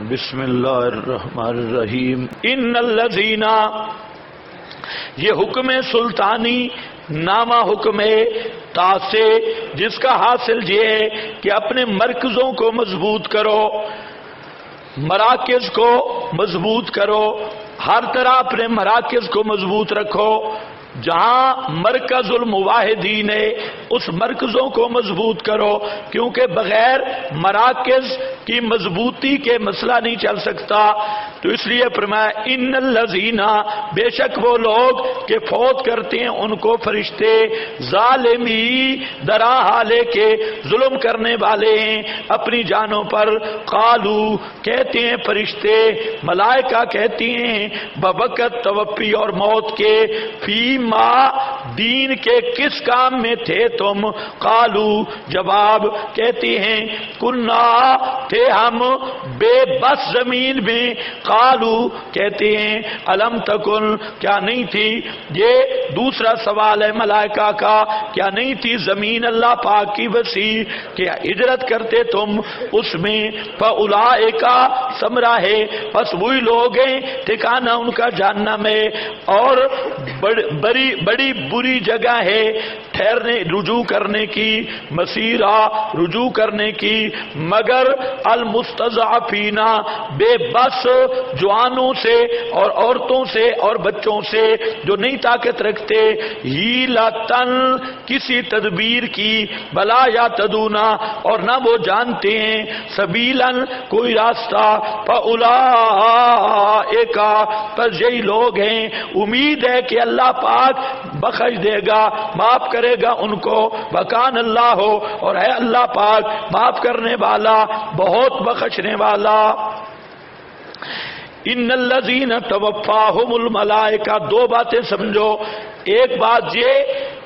بسم اللہ الرحمن الرحیم۔ ان الذین، یہ حکم سلطانی نامہ حکم تاسے جس کا حاصل یہ ہے کہ اپنے مرکزوں کو مضبوط کرو، مراکز کو مضبوط کرو، ہر طرح اپنے مراکز کو مضبوط رکھو۔ جہاں مرکز المواحدین ہے اس مرکزوں کو مضبوط کرو، کیونکہ بغیر مراکز کی مضبوطی کے مسئلہ نہیں چل سکتا۔ تو اس لیے فرمایا ان الذین، بے شک وہ لوگ کہ فوت کرتے ہیں ان کو فرشتے، ظالمی درا حالے کے ظلم کرنے والے ہیں اپنی جانوں پر، قالو کہتے ہیں فرشتے، ملائکہ کہتی ہیں بوقت توفی اور موت کے، فی ما دین کے کس کام میں تھے تم، قالو جواب کہتے ہیں کننا تھے ہم بے بس زمین میں، قالو کہتے ہیں الم تکن کیا نہیں تھی، یہ دوسرا سوال ہے ملائکہ کا، کیا نہیں تھی زمین اللہ پاک کی وسیع کہ ہجرت کرتے تم اس میں، فاولئک ثمرہ ہے بس وہی لوگ ہیں ٹھکانہ ان کا جہنم ہے، اور بڑی بری جگہ ہے ٹھہرنے رجوع کرنے کی، مسیرہ رجوع کرنے کی، مگر المستضعفین بے بس جوانوں سے اور عورتوں سے اور بچوں سے جو نہیں طاقت رکھتے، ہیلتن کسی تدبیر کی، بلا یا تدونا اور نہ وہ جانتے ہیں، سبیلن کوئی راستہ، فاولئک پس یہی لوگ ہیں امید ہے کہ اللہ پاک بخش دے گا، معاف کرے گا ان کو، وکان اللہ ہو اور ہے اللہ پاک معاف کرنے والا بہت بخشنے والا۔ ان الذین توفاہم الملائکہ، دو باتیں سمجھو، ایک بات یہ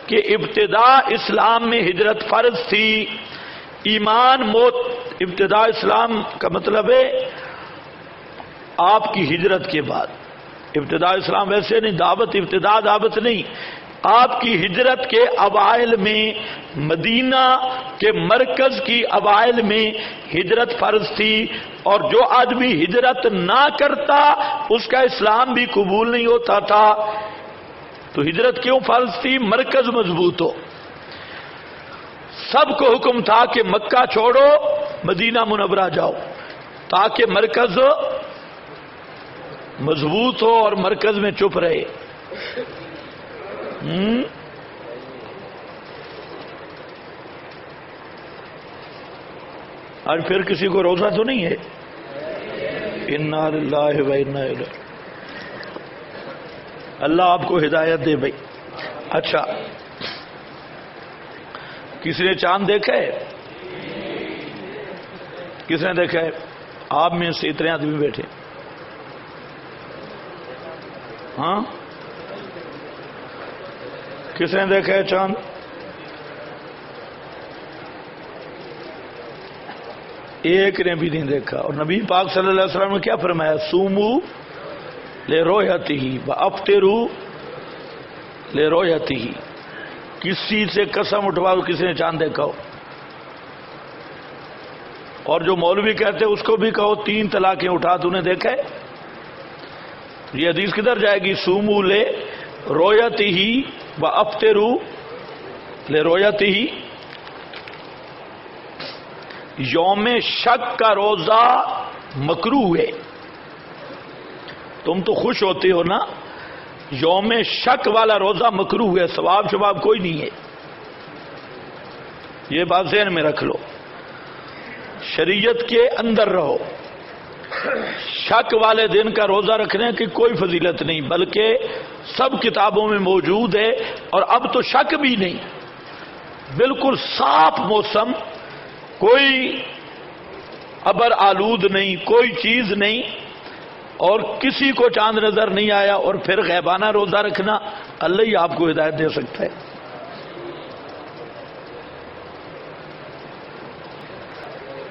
کہ ابتدا اسلام میں ہجرت فرض تھی، ایمان موت، ابتدا اسلام کا مطلب ہے آپ کی ہجرت کے بعد، ابتدا اسلام ویسے نہیں، دعوت ابتدا دعوت نہیں، آپ کی ہجرت کے اوائل میں، مدینہ کے مرکز کی اوائل میں ہجرت فرض تھی، اور جو آدمی ہجرت نہ کرتا اس کا اسلام بھی قبول نہیں ہوتا تھا۔ تو ہجرت کیوں فرض تھی؟ مرکز مضبوط ہو۔ سب کو حکم تھا کہ مکہ چھوڑو مدینہ منورہ جاؤ تاکہ مرکز مضبوط ہو اور مرکز میں چپ رہے۔ آج پھر کسی کو روزہ تو نہیں ہے؟ انا للہ و انا الیہ، اللہ آپ کو ہدایت دے بھائی۔ اچھا، کسی نے چاند دیکھا ہے؟ کس نے دیکھا ہے؟ آپ میں سے اتنے آدمی بیٹھے، ہاں کس نے دیکھا ہے چاند؟ ایک نے بھی نہیں دیکھا۔ اور نبی پاک صلی اللہ علیہ وسلم نے کیا فرمایا؟ سومو لرؤیتہ وافطروا لرؤیتہ، کسی سے قسم اٹھواؤ کسی نے چاند دیکھا ہو، اور جو مولوی کہتے اس کو بھی کہو 3 طلاقیں اٹھا، تو نے دیکھا ہے؟ یہ حدیث کدھر جائے گی؟ سومو لرؤیتہ وافطروا لرؤیتہ۔ یوم شک کا روزہ مکروہ ہے، تم تو خوش ہوتے ہو نا، یوم شک والا روزہ مکروہ ہے، ثواب شباب کوئی نہیں ہے، یہ بات ذہن میں رکھ لو، شریعت کے اندر رہو۔ شک والے دن کا روزہ رکھنے کی کوئی فضیلت نہیں، بلکہ سب کتابوں میں موجود ہے، اور اب تو شک بھی نہیں، بالکل صاف موسم، کوئی ابر آلود نہیں، کوئی چیز نہیں، اور کسی کو چاند نظر نہیں آیا، اور پھر غیبانہ روزہ رکھنا، اللہ ہی آپ کو ہدایت دے سکتا ہے۔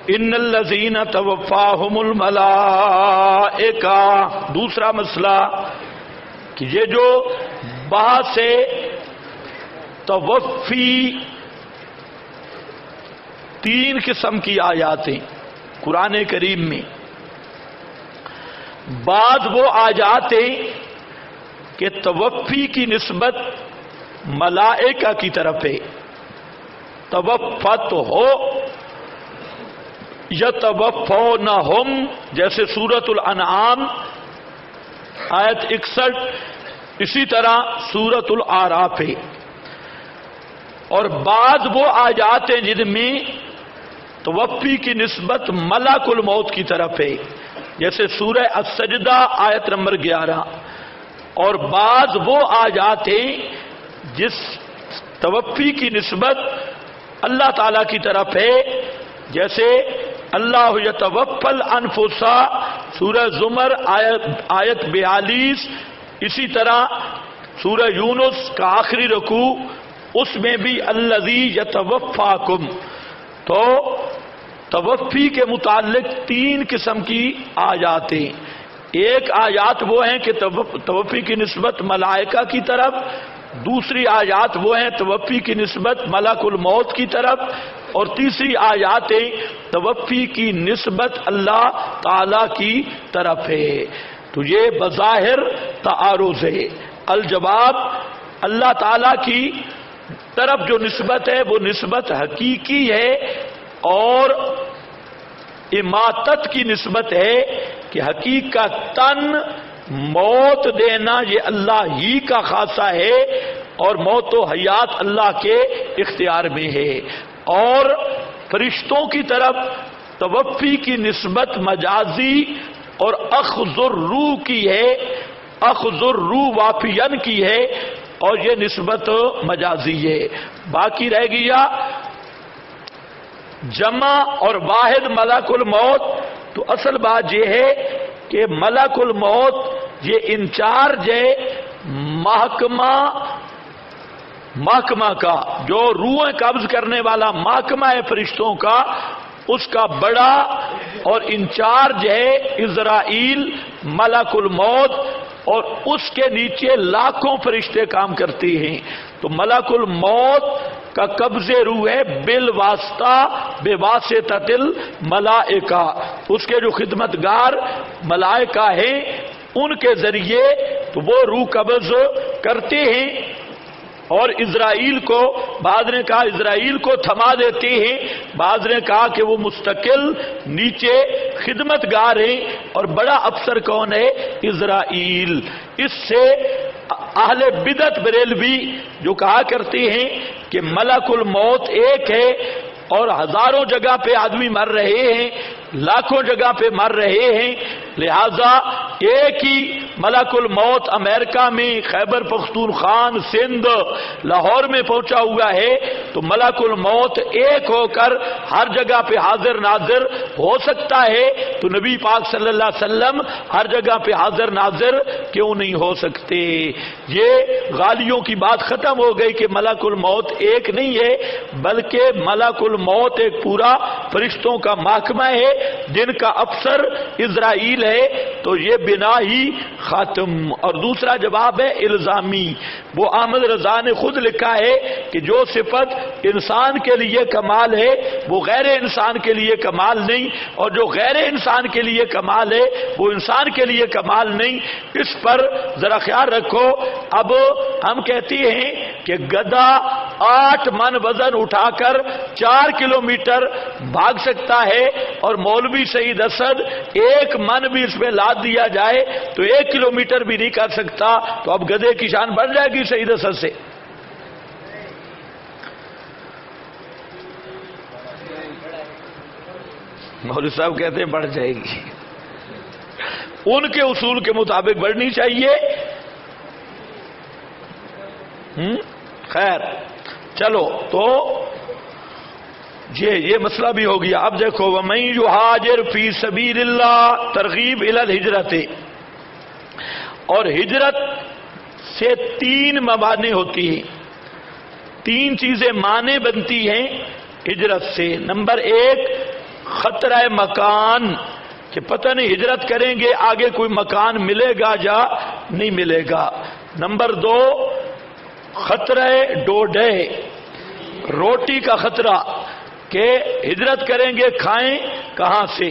ان الذین توفاہم الملائکہ، دوسرا مسئلہ کہ یہ جو بحث توفی، 3 قسم کی آیات ہیں قرآن کریم میں، بعد وہ آ جاتے کہ توفی کی نسبت ملائکہ کی طرف ہے. توفت ہو یتوفونہم جیسے سورۃ الانعام آیت 61، اسی طرح سورۃ الاعراف ہے. اور بعد وہ آ جاتے ہیں جن میں توفی کی نسبت ملک الموت کی طرف ہے، جیسے سورہ السجدہ آیت نمبر 11. اور بعض وہ آ جاتے جس توفی کی نسبت اللہ تعالی کی طرف ہے، جیسے اللہ یتوفی الانفس سورہ زمر آیت 42، اسی طرح سورہ یونس کا آخری رکوع اس میں بھی الذی یتوفاکم. تو توفی کے متعلق 3 قسم کی آیات ہیں. ایک آیات وہ ہیں کہ توفی کی نسبت ملائکہ کی طرف، دوسری آیات وہ ہیں توفی کی نسبت ملک الموت کی طرف، اور تیسری آیاتیں توفی کی نسبت اللہ تعالی کی طرف ہے. تو یہ بظاہر تعارض ہے. الجواب، اللہ تعالی کی طرف جو نسبت ہے وہ نسبت حقیقی ہے، اور اماتت کی نسبت ہے کہ حقیقتاً موت دینا یہ اللہ ہی کا خاصہ ہے، اور موت و حیات اللہ کے اختیار میں ہے. اور فرشتوں کی طرف توفی کی نسبت مجازی اور اخذ الروح کی ہے، اخذ الروح وافین کی ہے، اور یہ نسبت مجازی ہے. باقی رہ گیا جمع اور واحد ملک الموت. تو اصل بات یہ ہے کہ ملک الموت یہ انچارج ہے محکمہ کا، جو روحیں قبض کرنے والا محکمہ ہے فرشتوں کا، اس کا بڑا اور انچارج ہے عزرائیل ملک الموت، اور اس کے نیچے لاکھوں فرشتے کام کرتے ہیں. تو ملک الموت کا قبض روح ہے بالواسطہ بے واسطۃ الملائکہ. اس کے جو خدمتگار ملائکہ ہیں ان کے ذریعے تو وہ روح قبض کرتے ہیں، اور اسرائیل کو بعض نے کہا اسرائیل کو تھما دیتے ہیں، بعض نے کہا کہ وہ مستقل نیچے خدمتگار ہیں، اور بڑا افسر کون ہے؟ اسرائیل. اس سے اہل بدعت بریلوی جو کہا کرتے ہیں کہ ملک الموت ایک ہے اور ہزاروں جگہ پہ آدمی مر رہے ہیں، لاکھوں جگہ پہ مر رہے ہیں، لہذا ایک ہی ملک الموت امریکہ میں خیبر پختونخوا سندھ لاہور میں پہنچا ہوا ہے، تو ملک الموت ایک ہو کر ہر جگہ پہ حاضر ناظر ہو سکتا ہے. تو نبی پاک صلی اللہ علیہ وسلم ہر جگہ پہ حاضر ناظر کیوں نہیں ہو سکتے؟ یہ غالیوں کی بات ختم ہو گئی کہ ملک الموت ایک نہیں ہے، بلکہ ملک الموت ایک پورا فرشتوں کا محکمہ ہے جن کا افسر اسرائیل ہے. تو یہ بنا ہی ختم. اور دوسرا جواب ہے الزامی. وہ احمد رضا نے خود لکھا ہے کہ جو صفت انسان کے لیے کمال ہے وہ غیر انسان کے لیے کمال نہیں، اور جو غیر انسان کے لیے کمال ہے وہ انسان کے لیے کمال نہیں. اس پر ذرا خیال رکھو. اب ہم کہتے ہیں کہ گدھا 8 من وزن اٹھا کر 4 کلومیٹر بھاگ سکتا ہے، اور مولوی سعید اسد 1 من بھی اس میں لاد دیا جائے تو 1 کلومیٹر بھی نہیں کر سکتا. تو اب گدھے کی شان بڑھ جائے گی سعید اسد سے؟ مولوی صاحب کہتے ہیں بڑھ جائے گی. ان کے اصول کے مطابق بڑھنی چاہیے. خیر چلو، تو یہ مسئلہ بھی ہو گیا. اب دیکھو وَمَن يُهَاجِرْ فِي سَبِيلِ اللَّهِ ترغیب الی الہجرت. اور ہجرت سے 3 موانع ہوتی ہیں، 3 چیزیں مانع بنتی ہیں ہجرت سے. نمبر 1 خطرہ مکان، کہ پتہ نہیں ہجرت کریں گے آگے کوئی مکان ملے گا یا نہیں ملے گا. نمبر 2 خطرہ ڈوڈے، روٹی کا خطرہ کہ ہجرت کریں گے کھائیں کہاں سے.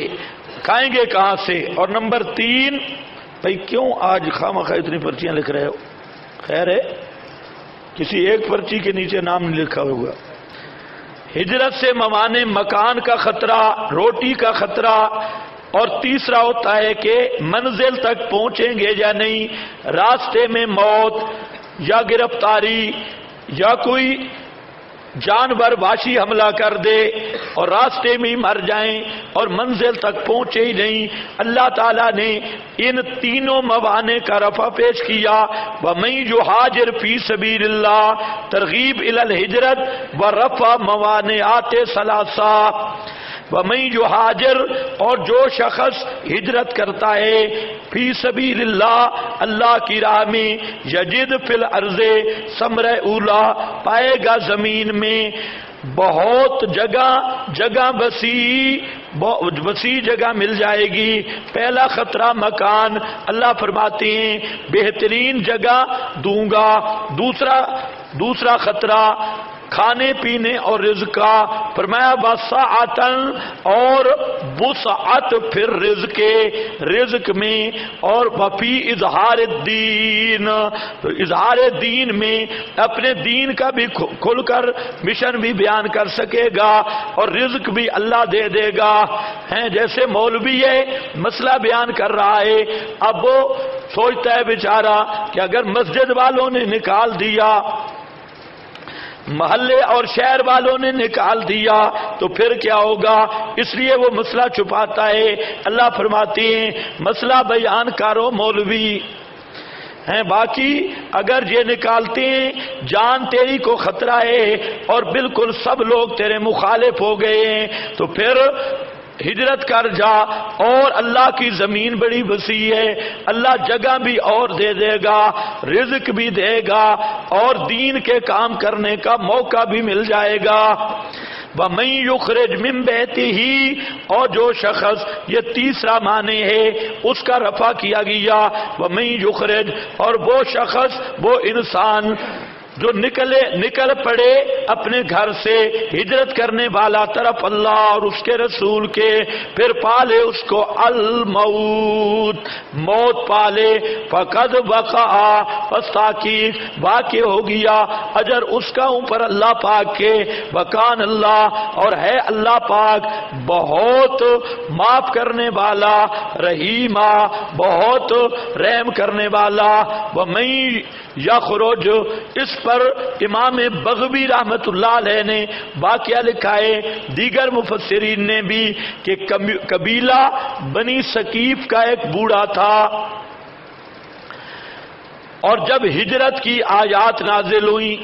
کھائیں گے کہاں سے؟ اور نمبر 3، بھائی کیوں آج خواہ اتنی پرچیاں لکھ رہے ہو؟ خیر ہے، کسی ایک پرچی کے نیچے نام نہیں لکھا ہوگا۔ ہجرت سے موانع مکان کا خطرہ، روٹی کا خطرہ، اور تیسرا ہوتا ہے کہ منزل تک پہنچیں گے یا نہیں، راستے میں موت یا گرفتاری یا کوئی جانور وحشی حملہ کر دے اور راستے میں ہی مر جائیں اور منزل تک پہنچے ہی نہیں۔ اللہ تعالیٰ نے ان تینوں موانع کا رفع پیش کیا۔ وَمَن يُهَاجِرْ فِي سَبِيلِ اللَّهِ ترغیب الی الہجرت ورفع موانعات ثلاثہ۔ وَمَن يُهَاجِرْ اور جو شخص ہجرت کرتا ہے، فی سبیل اللہ اللہ کی راہ میں، یجد فی الارض ثمر اولا پائے گا زمین میں بہت جگہ وسیع جگہ مل جائے گی۔ پہلا خطرہ مکان، اللہ فرماتے ہیں بہترین جگہ دوں گا۔ دوسرا خطرہ کھانے پینے اور رزق کا، فرمایا وسعتن اور وسعت پھر رزق میں، اور وفی اظہار الدین، اظہار دین میں اپنے دین کا بھی کھل کر مشن بھی بیان کر سکے گا اور رزق بھی اللہ دے دے گا۔ ہیں جیسے مولوی ہے مسئلہ بیان کر رہا ہے، اب وہ سوچتا ہے بیچارہ کہ اگر مسجد والوں نے نکال دیا، محلے اور شہر والوں نے نکال دیا تو پھر کیا ہوگا؟ اس لیے وہ مسئلہ چھپاتا ہے۔ اللہ فرماتے ہیں مسئلہ بیان کرو مولوی ہیں، باقی اگر یہ نکالتے ہیں جان تیری کو خطرہ ہے اور بالکل سب لوگ تیرے مخالف ہو گئے ہیں تو پھر ہجرت کر جا، اور اللہ کی زمین بڑی وسیع ہے، اللہ جگہ بھی اور دے دے گا، رزق بھی دے گا، اور دین کے کام کرنے کا موقع بھی مل جائے گا۔ وَمَن يُخْرِجْ مِن بَيْتِهِ اور جو شخص، یہ تیسرا معنی ہے اس کا رفع کیا گیا، وَمَن يُخْرِجْ اور وہ شخص، وہ انسان جو نکل پڑے اپنے گھر سے ہجرت کرنے والا طرف اللہ اور اس کے رسول کے، پھر پالے اس کو موت پالے، فقد وقع پس تحقیق واقع ہو گیا اجر اس کا اوپر اللہ پاک کے، وکان اللہ اور ہے اللہ پاک بہت معاف کرنے والا، رحیمہ بہت رحم کرنے والا۔ وَمَن یخرج اس پر امام بغوی رحمت اللہ علیہ نے واقعہ لکھا ہے، دیگر مفسرین نے بھی، کہ قبیلہ بنی ثقیف کا ایک بوڑھا تھا، اور جب ہجرت کی آیات نازل ہوئی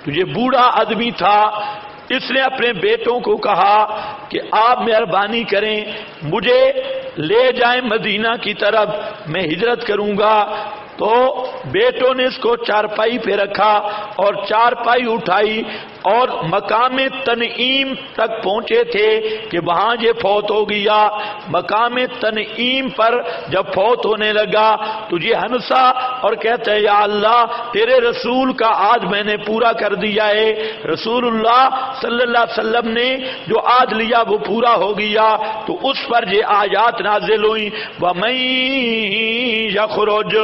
تو یہ بوڑھا آدمی تھا، اس نے اپنے بیٹوں کو کہا کہ آپ مہربانی کریں مجھے لے جائیں مدینہ کی طرف، میں ہجرت کروں گا۔ تو بیٹوں نے اس کو چارپائی پہ رکھا اور چارپائی اٹھائی اور مقام تنعیم تک پہنچے تھے کہ وہاں یہ فوت ہو گیا۔ مقام تنعیم پر جب فوت ہونے لگا تو یہ ہنسا اور کہتا ہے یا اللہ تیرے رسول کا آج میں نے پورا کر دیا ہے، رسول اللہ صلی اللہ علیہ وسلم نے جو آج لیا وہ پورا ہو گیا۔ تو اس پر یہ آیات نازل ہوئی، وَمَن یخرج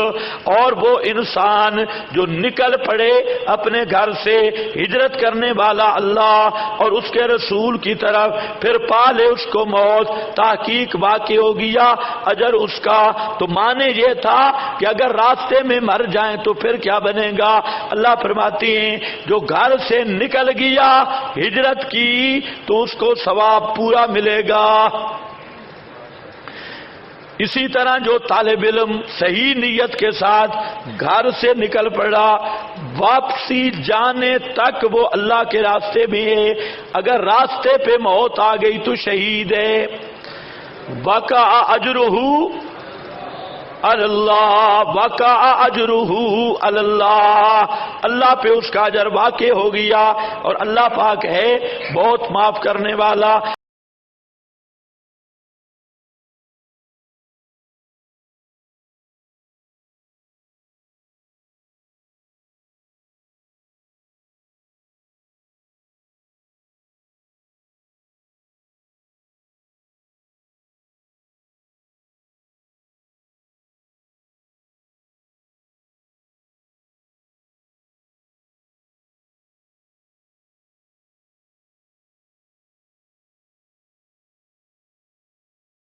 اور وہ انسان جو نکل پڑے اپنے گھر سے ہجرت کرنے والا اللہ اور اس کے رسول کی طرف، پھر پالے اس کو موت، تحقیق واقع ہو گیا اجر اس کا۔ تو معنی یہ تھا کہ اگر راستے میں مر جائیں تو پھر کیا بنے گا؟ اللہ فرماتے ہیں جو گھر سے نکل گیا ہجرت کی تو اس کو ثواب پورا ملے گا۔ اسی طرح جو طالب علم صحیح نیت کے ساتھ گھر سے نکل پڑا، واپسی جانے تک وہ اللہ کے راستے میں ہے، اگر راستے پہ موت آ گئی تو شہید ہے۔ وقع اجرہ اللہ، وقع اجرہ اللہ، اللہ پہ اس کا اجر واقع ہو گیا، اور اللہ پاک ہے بہت معاف کرنے والا۔